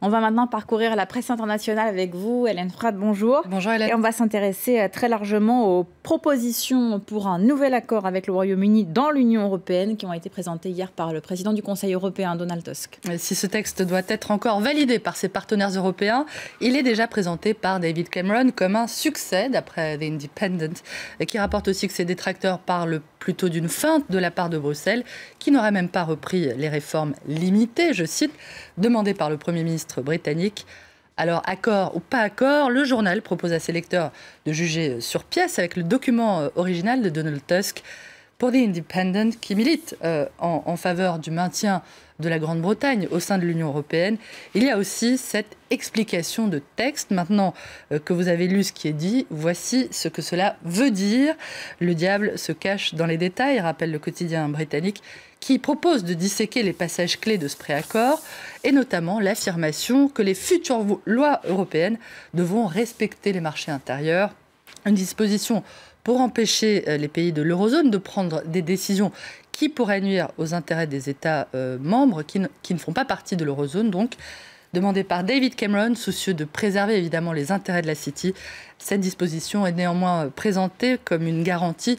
On va maintenant parcourir la presse internationale avec vous, Hélène Frade, bonjour. Bonjour Hélène. Et on va s'intéresser très largement aux propositions pour un nouvel accord avec le Royaume-Uni dans l'Union européenne qui ont été présentées hier par le président du Conseil européen, Donald Tusk. Et si ce texte doit être encore validé par ses partenaires européens, il est déjà présenté par David Cameron comme un succès, d'après The Independent, qui rapporte aussi que ses détracteurs parlent plutôt d'une feinte de la part de Bruxelles, qui n'aurait même pas repris les réformes limitées, je cite, demandées par le Premier ministre britannique. Alors, accord ou pas accord, le journal propose à ses lecteurs de juger sur pièce avec le document original de Donald Tusk pour The Independent, qui milite en faveur du maintien de la Grande-Bretagne au sein de l'Union européenne. Il y a aussi cette explication de texte. Maintenant que vous avez lu ce qui est dit, voici ce que cela veut dire. Le diable se cache dans les détails, rappelle le quotidien britannique, qui propose de disséquer les passages clés de ce préaccord, et notamment l'affirmation que les futures lois européennes devront respecter les marchés intérieurs. Une disposition pour empêcher les pays de l'eurozone de prendre des décisions qui pourraient nuire aux intérêts des États membres qui ne font pas partie de l'eurozone, donc demandée par David Cameron, soucieux de préserver évidemment les intérêts de la City. Cette disposition est néanmoins présentée comme une garantie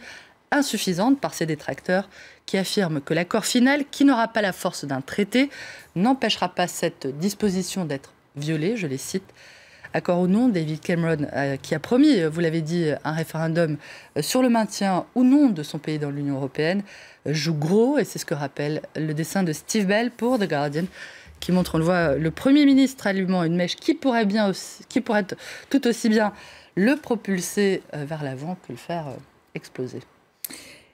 insuffisante par ses détracteurs qui affirment que l'accord final, qui n'aura pas la force d'un traité, n'empêchera pas cette disposition d'être violée, je les cite. Accord ou non, David Cameron, qui a promis, vous l'avez dit, un référendum sur le maintien ou non de son pays dans l'Union européenne, joue gros, et c'est ce que rappelle le dessin de Steve Bell pour The Guardian, qui montre, on le voit, le Premier ministre allumant une mèche qui pourrait tout aussi bien le propulser vers l'avant que le faire exploser.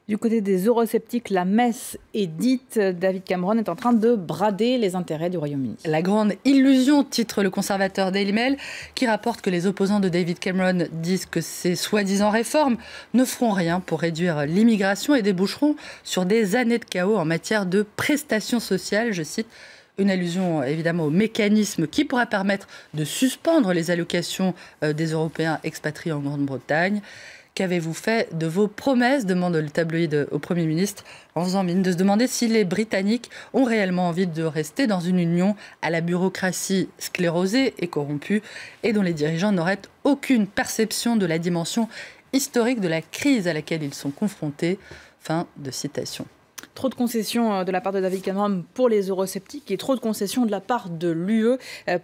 Du côté des eurosceptiques, la messe est dite. David Cameron est en train de brader les intérêts du Royaume-Uni. La grande illusion, titre le conservateur Daily Mail, qui rapporte que les opposants de David Cameron disent que ces soi-disant réformes ne feront rien pour réduire l'immigration et déboucheront sur des années de chaos en matière de prestations sociales, je cite. Une allusion évidemment au mécanisme qui pourra permettre de suspendre les allocations des Européens expatriés en Grande-Bretagne. Qu'avez-vous fait de vos promesses, demande le tabloïd au Premier ministre, en faisant mine de se demander si les Britanniques ont réellement envie de rester dans une union à la bureaucratie sclérosée et corrompue et dont les dirigeants n'auraient aucune perception de la dimension historique de la crise à laquelle ils sont confrontés. Fin de citation. Trop de concessions de la part de David Cameron pour les eurosceptiques et trop de concessions de la part de l'UE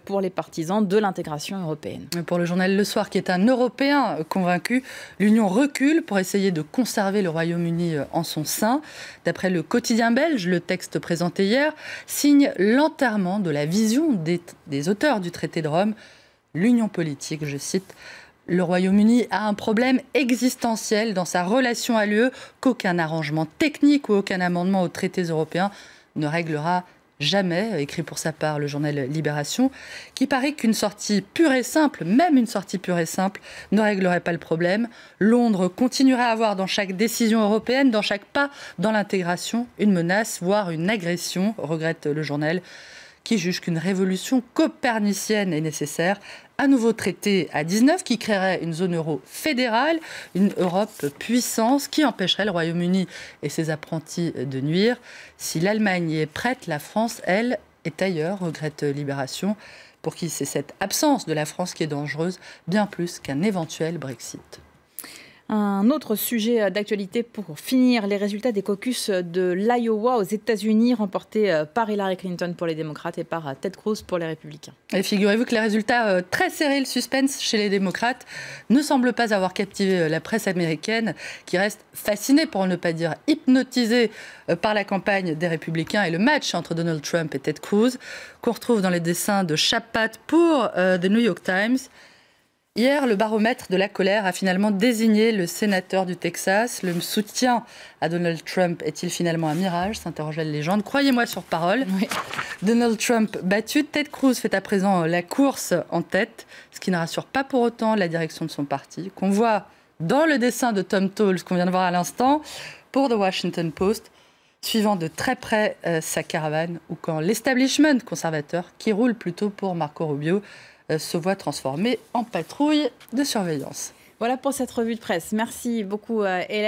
pour les partisans de l'intégration européenne. Pour le journal Le Soir, qui est un Européen convaincu, l'Union recule pour essayer de conserver le Royaume-Uni en son sein. D'après le quotidien belge, le texte présenté hier signe l'enterrement de la vision des auteurs du traité de Rome. L'union politique, je cite, le Royaume-Uni a un problème existentiel dans sa relation à l'UE qu'aucun arrangement technique ou aucun amendement aux traités européens ne réglera jamais, écrit pour sa part le journal Libération, qui paraît qu'une sortie pure et simple, même une sortie pure et simple, ne réglerait pas le problème. Londres continuerait à avoir dans chaque décision européenne, dans chaque pas dans l'intégration, une menace, voire une agression, regrette le journal, qui juge qu'une révolution copernicienne est nécessaire. Un nouveau traité à 19 qui créerait une zone euro fédérale, une Europe puissance qui empêcherait le Royaume-Uni et ses apprentis de nuire. Si l'Allemagne y est prête, la France, elle, est ailleurs, regrette Libération, pour qui c'est cette absence de la France qui est dangereuse, bien plus qu'un éventuel Brexit. Un autre sujet d'actualité pour finir, les résultats des caucus de l'Iowa aux États-Unis, remportés par Hillary Clinton pour les démocrates et par Ted Cruz pour les républicains. Et figurez-vous que les résultats très serrés, le suspense chez les démocrates, ne semblent pas avoir captivé la presse américaine, qui reste fascinée, pour ne pas dire hypnotisée, par la campagne des républicains et le match entre Donald Trump et Ted Cruz, qu'on retrouve dans les dessins de Chapat pour The New York Times. Hier, le baromètre de la colère a finalement désigné le sénateur du Texas. Le soutien à Donald Trump est-il finalement un mirage, s'interrogeait la légende. Croyez-moi sur parole. Oui. Donald Trump battu, Ted Cruz fait à présent la course en tête, ce qui ne rassure pas pour autant la direction de son parti, qu'on voit dans le dessin de Tom Towles, qu'on vient de voir à l'instant, pour The Washington Post, suivant de très près sa caravane, ou quand l'establishment conservateur, qui roule plutôt pour Marco Rubio, se voit transformé en patrouille de surveillance. Voilà pour cette revue de presse. Merci beaucoup Hélène.